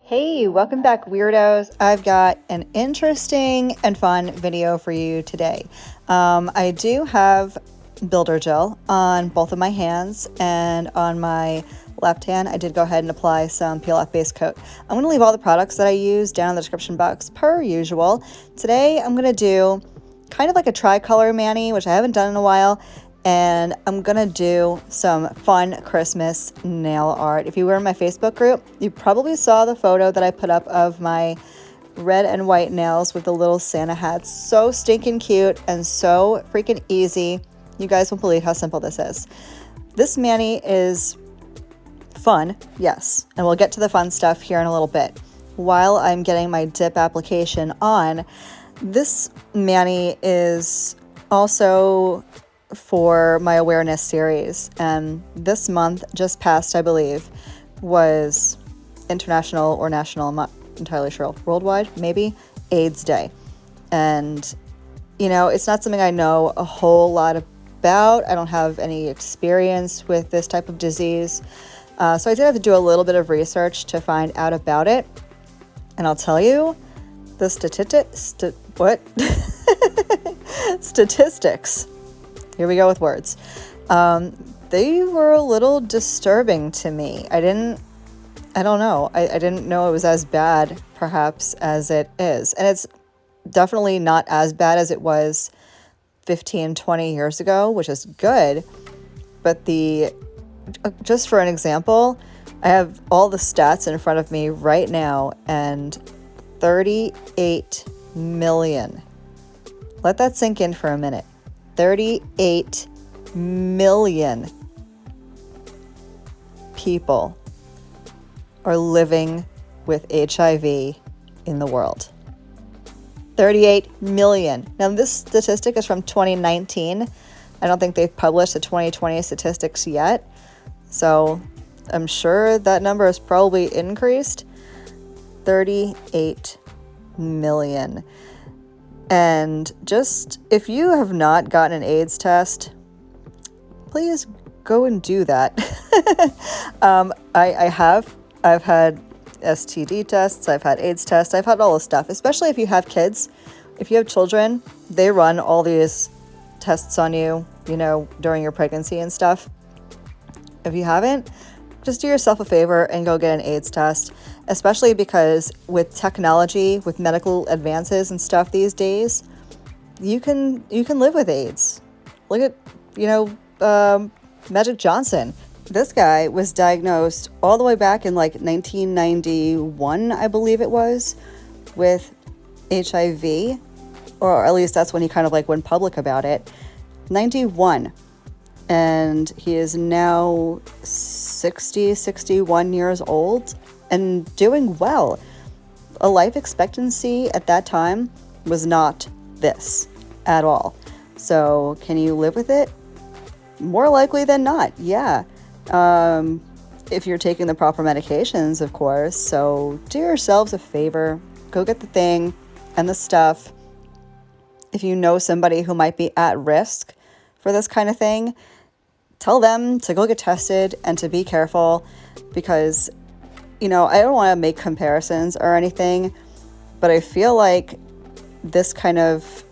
Hey, welcome back, weirdos. I've got an interesting and fun video for you today. I do have builder gel on both of my hands, and on my left hand I did go ahead and apply some peel-off base coat. I'm going to leave all the products that I use down in the description box per usual. Today I'm going to do kind of like a tricolor mani, which I haven't done in a while, and I'm gonna do some fun Christmas nail art. If you were in my Facebook group, you probably saw the photo that I put up of my red and white nails with the little Santa hats. So stinking cute and so freaking easy. You guys won't believe how simple this is. This mani is fun, yes, and we'll get to the fun stuff here in a little bit. While I'm getting my dip application on, this mani is also for my awareness series, and this month just passed, I believe, was international or national, I'm not entirely sure, worldwide maybe, AIDS Day. And you know, it's not something I know a whole lot about. I don't have any experience with this type of disease, so I did have to do a little bit of research to find out about it, and I'll tell you the statistics. Here we go with words. They were a little disturbing to me. I didn't know. I didn't know it was as bad, perhaps, as it is. And it's definitely not as bad as it was 15, 20 years ago, which is good. But just for an example, I have all the stats in front of me right now, and 38 million. Let that sink in for a minute. 38 million people are living with HIV in the world. 38 million. Now, this statistic is from 2019. I don't think they've published the 2020 statistics yet, so I'm sure that number has probably increased. 38 million. And just, if you have not gotten an AIDS test, please go and do that. I've had STD tests, I've had AIDS tests, I've had all this stuff, especially if you have kids. If you have children, they run all these tests on you, you know, during your pregnancy and stuff. If you haven't, just do yourself a favor and go get an AIDS test, especially because with technology, with medical advances and stuff these days, you can live with AIDS. Look at, Magic Johnson. This guy was diagnosed all the way back in like 1991, I believe it was, with HIV, or at least that's when he kind of like went public about it. 91. And he is now 61 years old and doing well. A life expectancy at that time was not this at all. So can you live with it? More likely than not, yeah. If you're taking the proper medications, of course. So do yourselves a favor. Go get the thing and the stuff. If you know somebody who might be at risk for this kind of thing, tell them to go get tested and to be careful, because, I don't want to make comparisons or anything, but I feel like this kind of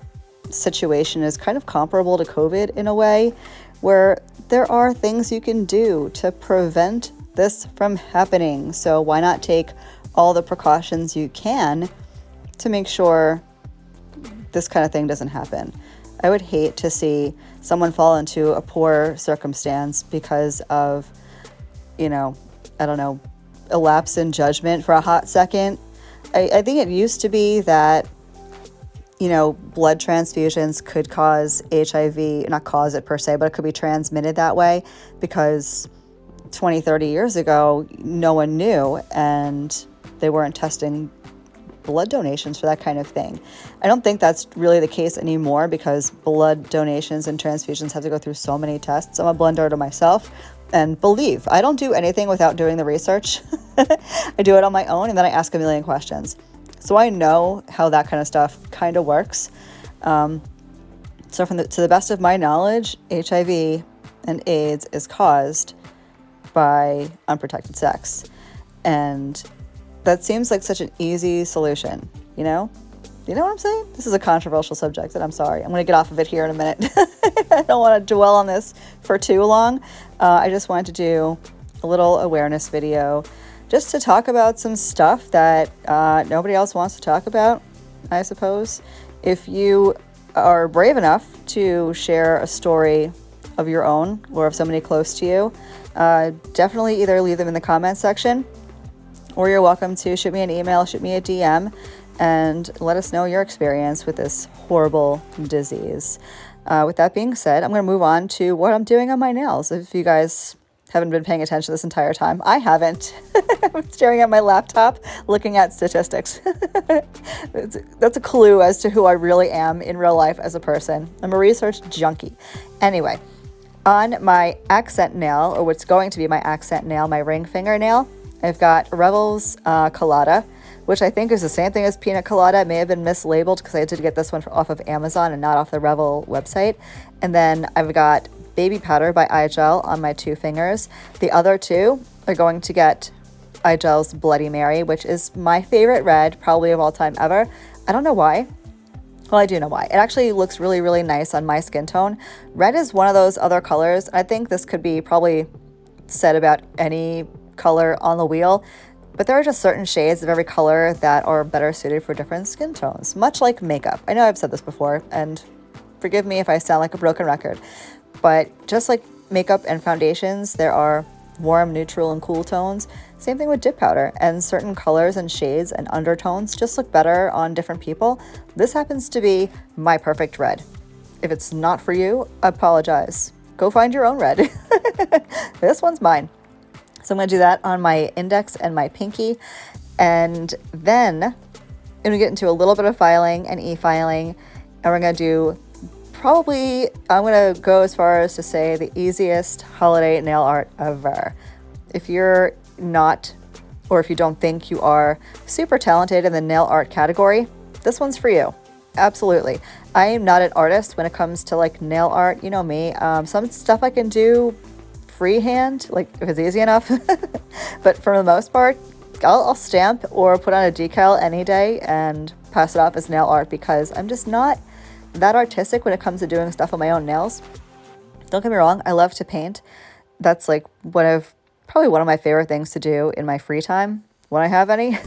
situation is kind of comparable to COVID in a way, where there are things you can do to prevent this from happening. So why not take all the precautions you can to make sure this kind of thing doesn't happen? I would hate to see someone fall into a poor circumstance because of, a lapse in judgment for a hot second. I think it used to be that, blood transfusions could cause HIV, not cause it per se, but it could be transmitted that way, because 20, 30 years ago, no one knew, and they weren't testing blood donations for that kind of thing. I don't think that's really the case anymore, because blood donations and transfusions have to go through so many tests. I'm a blood donor myself, and believe, I don't do anything without doing the research. I do it on my own, and then I ask a million questions. So I know how that kind of stuff kind of works. So to the best of my knowledge, HIV and AIDS is caused by unprotected sex. And That seems like such an easy solution, you know? You know what I'm saying? This is a controversial subject, and I'm sorry. I'm going to get off of it here in a minute. I don't want to dwell on this for too long. I just wanted to do a little awareness video just to talk about some stuff that nobody else wants to talk about, I suppose. If you are brave enough to share a story of your own or of somebody close to you, definitely either leave them in the comment section, or you're welcome to shoot me an email, shoot me a DM, and let us know your experience with this horrible disease. With that being said, I'm going to move on to what I'm doing on my nails. If you guys haven't been paying attention this entire time, I haven't. I'm staring at my laptop, looking at statistics. That's a clue as to who I really am in real life as a person. I'm a research junkie. Anyway, on my accent nail, or what's going to be my accent nail, my ring fingernail, I've got Revel's Colada, which I think is the same thing as Pina Colada. It may have been mislabeled because I did get this one off of Amazon and not off the Revel website. And then I've got Baby Powder by iGel on my 2 fingers. The other 2 are going to get iGel's Bloody Mary, which is my favorite red, probably of all time ever. I don't know why. Well, I do know why. It actually looks really, really nice on my skin tone. Red is one of those other colors. I think this could be probably said about any color on the wheel, but there are just certain shades of every color that are better suited for different skin tones, much like makeup. I know I've said this before, and forgive me if I sound like a broken record, but just like makeup and foundations, there are warm, neutral, and cool tones. Same thing with dip powder, and certain colors and shades and undertones just look better on different people. This happens to be my perfect red. If it's not for you, I apologize. Go find your own red. This one's mine. So I'm going to do that on my index and my pinky. And then I'm going to get into a little bit of filing and e-filing. And we're going to do I'm going to go as far as to say the easiest holiday nail art ever. If you're not, or if you don't think you are super talented in the nail art category, this one's for you. Absolutely. I am not an artist when it comes to like nail art. You know me. Some stuff I can do freehand, like if it's easy enough. But for the most part, I'll stamp or put on a decal any day and pass it off as nail art because I'm just not that artistic when it comes to doing stuff on my own nails. Don't get me wrong, I love to paint. That's like probably one of my favorite things to do in my free time when I have any.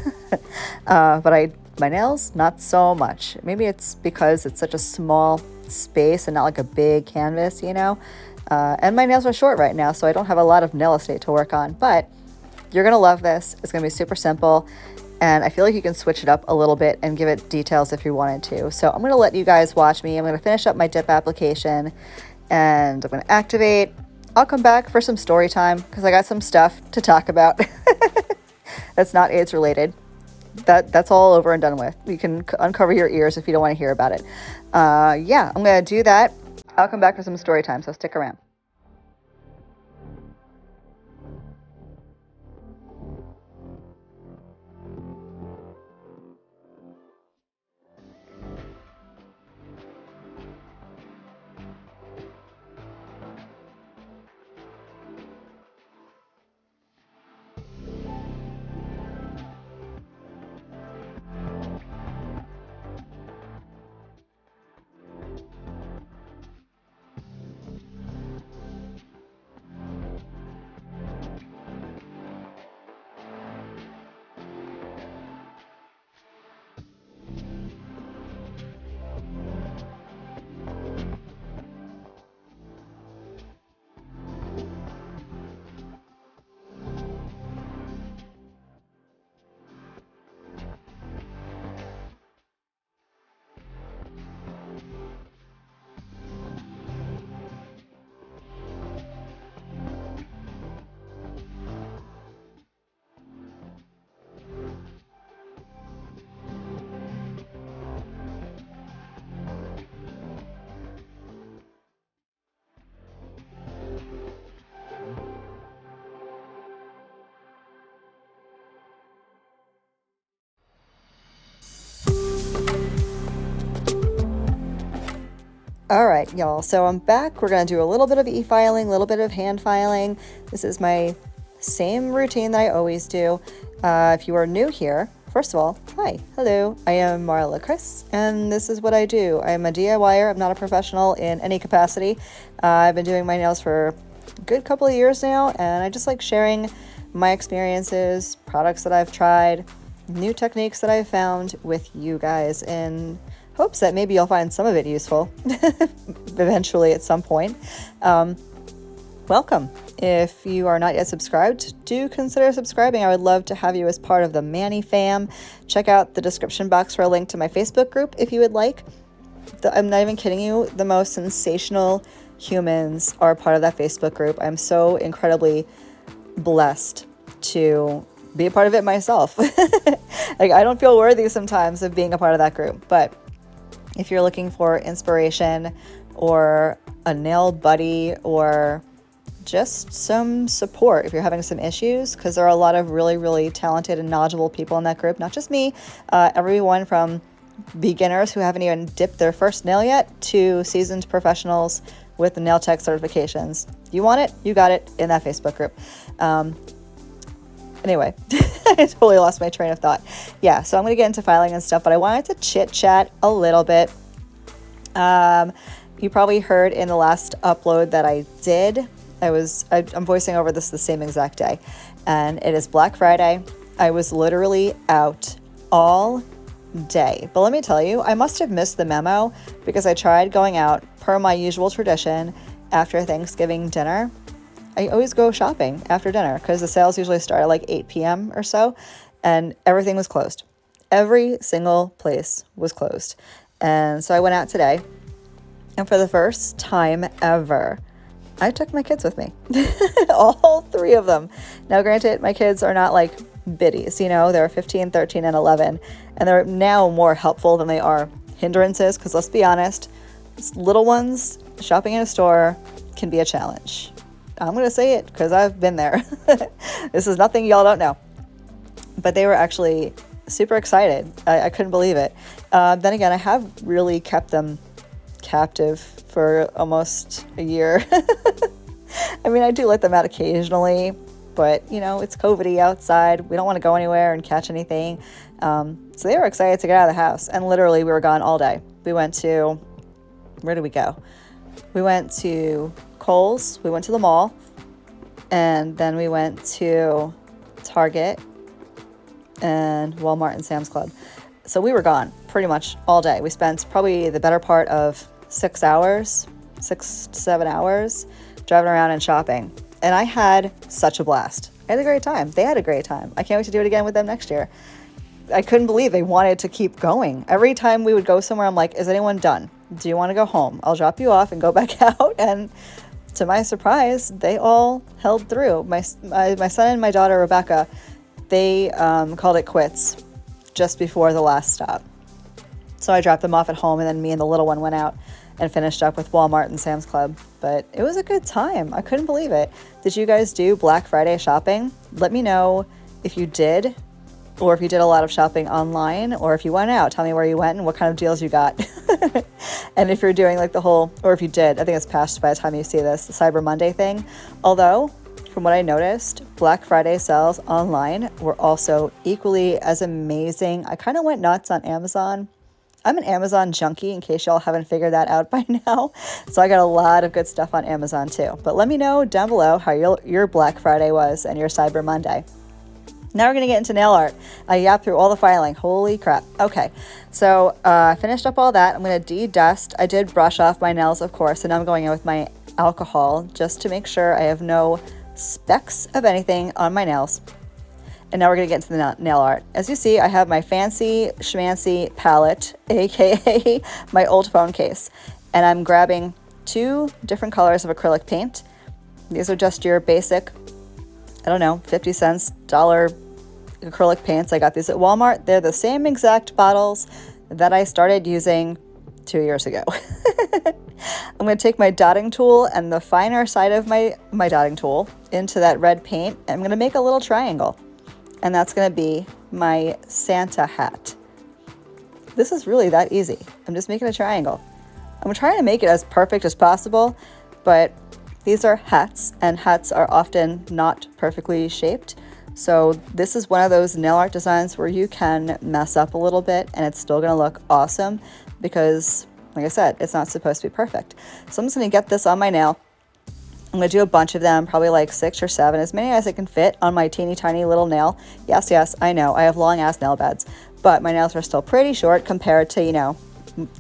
But my nails, not so much. Maybe it's because it's such a small space and not like a big canvas, you know? And my nails are short right now, so I don't have a lot of nail estate to work on, but you're going to love this. It's going to be super simple, and I feel like you can switch it up a little bit and give it details if you wanted to. So I'm going to let you guys watch me. I'm going to finish up my dip application, and I'm going to activate. I'll come back for some story time because I got some stuff to talk about that's not AIDS related. That's all over and done with. You can uncover your ears if you don't want to hear about it. Yeah, I'm going to do that. I'll come back for some story time, so stick around. All right, y'all. So I'm back. We're going to do a little bit of e-filing, a little bit of hand filing. This is my same routine that I always do. If you are new here, first of all, hi, hello, I am Marlakris, and this is what I do. I am a DIYer. I'm not a professional in any capacity. I've been doing my nails for a good couple of years now, and I just like sharing my experiences, products that I've tried, new techniques that I've found with you guys in hopes that maybe you'll find some of it useful eventually at some point. Welcome. If you are not yet subscribed, do consider subscribing. I would love to have you as part of the Manny fam. Check out the description box for a link to my Facebook group if you would like. I'm not even kidding you. The most sensational humans are part of that Facebook group. I'm so incredibly blessed to be a part of it myself. Like, I don't feel worthy sometimes of being a part of that group, but if you're looking for inspiration or a nail buddy or just some support if you're having some issues, because there are a lot of really, really talented and knowledgeable people in that group, not just me, everyone from beginners who haven't even dipped their first nail yet to seasoned professionals with the nail tech certifications. You want it, you got it in that Facebook group. Anyway, I totally lost my train of thought. Yeah, so I'm going to get into filing and stuff, but I wanted to chit chat a little bit. You probably heard in the last upload that I did. I'm voicing over this the same exact day, and it is Black Friday. I was literally out all day, but let me tell you, I must have missed the memo because I tried going out per my usual tradition after Thanksgiving dinner. I always go shopping after dinner because the sales usually start at like 8 p.m. or so, and everything was closed. Every single place was closed. And so I went out today, and for the first time ever, I took my kids with me, all three of them. Now, granted, my kids are not like biddies, they're 15, 13, and 11, and they're now more helpful than they are hindrances, because let's be honest, little ones shopping in a store can be a challenge. I'm going to say it because I've been there. This is nothing y'all don't know. But they were actually super excited. I couldn't believe it. Then again, I have really kept them captive for almost a year. I mean, I do let them out occasionally, but it's COVID-y outside. We don't want to go anywhere and catch anything. So they were excited to get out of the house, and literally we were gone all day. We went to, where did we go? We went to Kohl's, we went to the mall, and then we went to Target and Walmart and Sam's Club. So we were gone pretty much all day. We spent probably the better part of 6 to 7 hours driving around and shopping. And I had such a blast. I had a great time. They had a great time. I can't wait to do it again with them next year. I couldn't believe they wanted to keep going. Every time we would go somewhere, I'm like, is anyone done? Do you want to go home? I'll drop you off and go back out. And to my surprise, they all held through. My son and my daughter, Rebecca, they called it quits just before the last stop. So I dropped them off at home, and then me and the little one went out and finished up with Walmart and Sam's Club. But it was a good time. I couldn't believe it. Did you guys do Black Friday shopping? Let me know if you did, or if you did a lot of shopping online, or if you went out. Tell me where you went and what kind of deals you got. And if you're doing like or if you did, I think it's past by the time you see this, the Cyber Monday thing. Although, from what I noticed, Black Friday sales online were also equally as amazing. I kind of went nuts on Amazon. I'm an Amazon junkie, in case y'all haven't figured that out by now. So I got a lot of good stuff on Amazon too. But let me know down below how your Black Friday was and your Cyber Monday. Now we're going to get into nail art. I yapped through all the filing. Holy crap. Okay, so I finished up all that. I'm going to de-dust. I did brush off my nails, of course, and now I'm going in with my alcohol just to make sure I have no specks of anything on my nails. And now we're going to get into the nail art. As you see, I have my fancy schmancy palette, aka my old phone case. And I'm grabbing 2 different colors of acrylic paint. These are just your basic, 50 cents, $1 acrylic paints. I got these at Walmart. They're the same exact bottles that I started using 2 years ago. I'm going to take my dotting tool and the finer side of my dotting tool into that red paint. I'm going to make a little triangle. And that's going to be my Santa hat. This is really that easy. I'm just making a triangle. I'm trying to make it as perfect as possible, but These are hats, and hats are often not perfectly shaped. So this is one of those nail art designs where you can mess up a little bit and it's still gonna look awesome because, like I said, it's not supposed to be perfect. So I'm just gonna get this on my nail. I'm gonna do a bunch of them, probably like 6 or 7, as many as I can fit on my teeny tiny little nail. Yes, yes, I know, I have long ass nail beds, but my nails are still pretty short compared to, you know,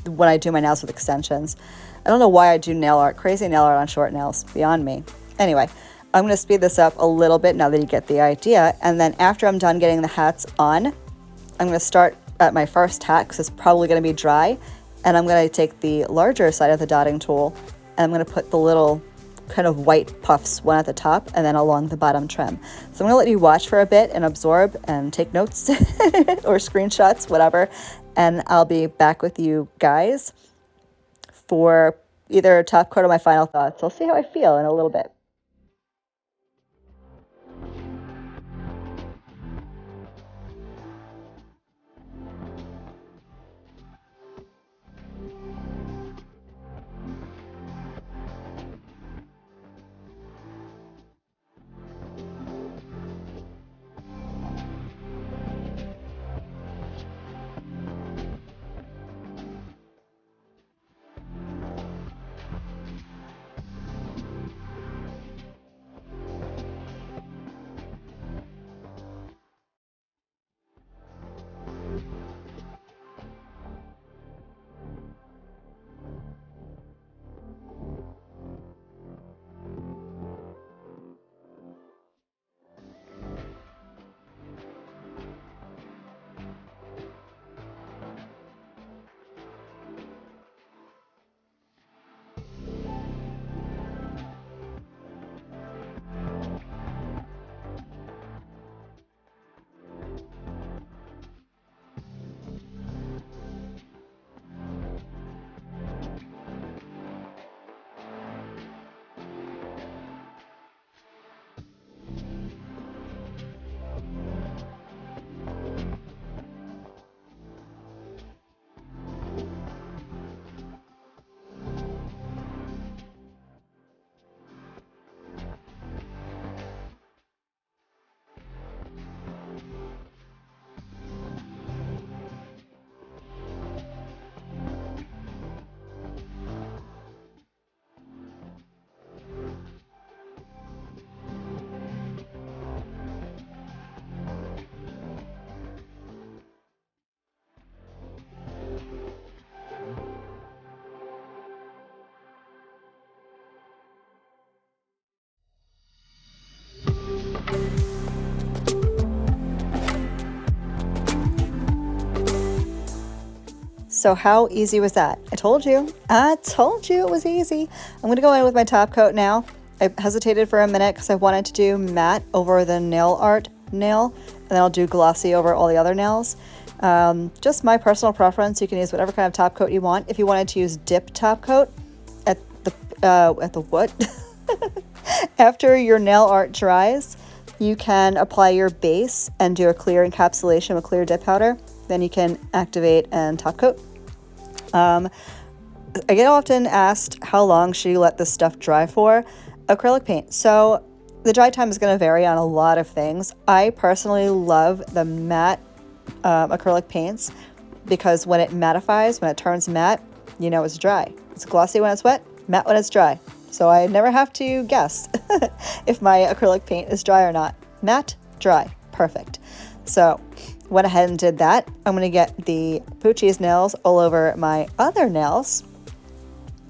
when I do my nails with extensions. I don't know why I do nail art, crazy nail art on short nails, beyond me. Anyway, I'm gonna speed this up a little bit now that you get the idea, and then after I'm done getting the hats on, I'm gonna start at my first hat because it's probably gonna be dry, and I'm gonna take the larger side of the dotting tool, and I'm gonna put the little kind of white puffs, one at the top and then along the bottom trim. So I'm gonna let you watch for a bit and absorb and take notes or screenshots, whatever, and I'll be back with you guys for either a top coat or my final thoughts. I'll see how I feel in a little bit. So how easy was that? I told you it was easy. I'm gonna go in with my top coat now. I hesitated for a minute because I wanted to do matte over the nail art nail, and then I'll do glossy over all the other nails. Just my personal preference. You can use whatever kind of top coat you want. If you wanted to use dip top coat at the what? After your nail art dries, you can apply your base and do a clear encapsulation with clear dip powder. Then you can activate and top coat. I get often asked how long should you let this stuff dry for? Acrylic paint. So the dry time is going to vary on a lot of things. I personally love the matte acrylic paints because when it mattifies, when it turns matte, you know it's dry. It's glossy when it's wet, matte when it's dry. So I never have to guess if my acrylic paint is dry or not. Matte, dry, perfect. So went ahead and did that. I'm gonna get the Poochie's nails all over my other nails,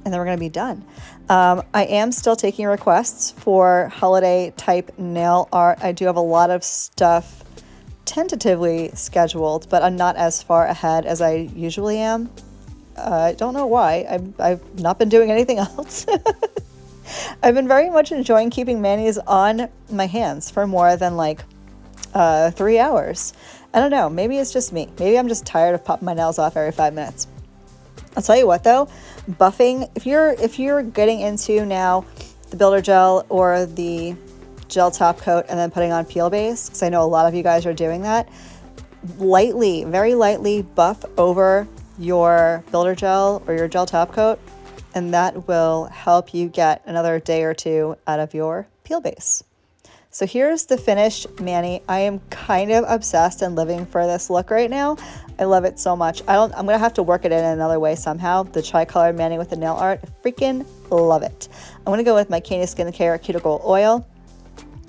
and then we're gonna be done. I am still taking requests for holiday type nail art. I do have a lot of stuff tentatively scheduled, but I'm not as far ahead as I usually am. I don't know why. I've not been doing anything else. I've been very much enjoying keeping manis on my hands for more than like 3 hours. I don't know, maybe it's just me. Maybe I'm just tired of popping my nails off every 5 minutes. I'll tell you what though, buffing, if you're getting into now the builder gel or the gel top coat and then putting on peel base, because I know a lot of you guys are doing that, lightly, very lightly buff over your builder gel or your gel top coat and that will help you get another day or two out of your peel base. So here's the finished mani. I am kind of obsessed and living for this look right now. I love it so much. I'm gonna have to work it in another way somehow. The tri-color mani with the nail art, I freaking love it. I'm gonna go with my Candi Skincare Cuticle Oil.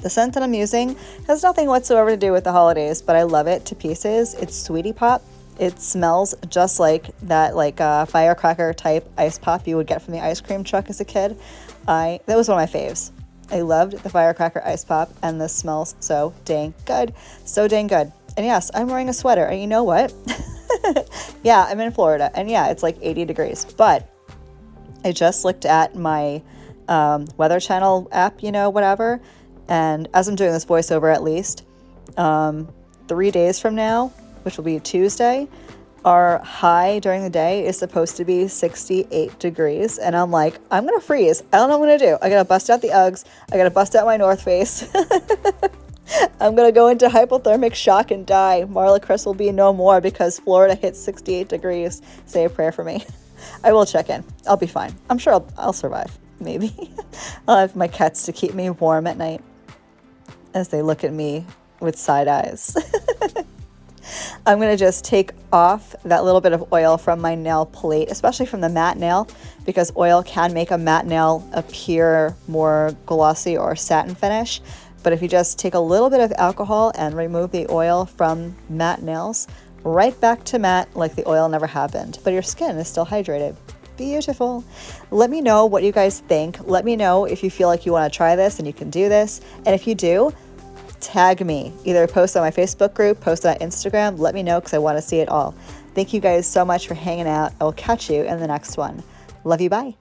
The scent that I'm using has nothing whatsoever to do with the holidays, but I love it to pieces. It's Sweetie Pop. It smells just like that firecracker type ice pop you would get from the ice cream truck as a kid. That was one of my faves. I loved the firecracker ice pop, and this smells so dang good. So dang good. And yes, I'm wearing a sweater, and you know what? Yeah, I'm in Florida, and yeah, it's like 80 degrees, but I just looked at my Weather Channel app, whatever, and as I'm doing this voiceover at least, 3 days from now, which will be Tuesday, our high during the day is supposed to be 68 degrees. And I'm like, I'm going to freeze. I don't know what I'm going to do. I got to bust out the Uggs. I got to bust out my North Face. I'm going to go into hypothermic shock and die. Marla Chris will be no more because Florida hits 68 degrees. Say a prayer for me. I will check in. I'll be fine. I'm sure I'll survive. Maybe. I'll have my cats to keep me warm at night as they look at me with side eyes. I'm going to just take off that little bit of oil from my nail plate, especially from the matte nail, because oil can make a matte nail appear more glossy or satin finish. But if you just take a little bit of alcohol and remove the oil from matte nails, right back to matte like the oil never happened, but your skin is still hydrated. Beautiful. Let me know what you guys think. Let me know if you feel like you want to try this and you can do this. And if you do, tag me. Either post on my Facebook group, post on Instagram. Let me know because I want to see it all. Thank you guys so much for hanging out. I will catch you in the next one. Love you. Bye.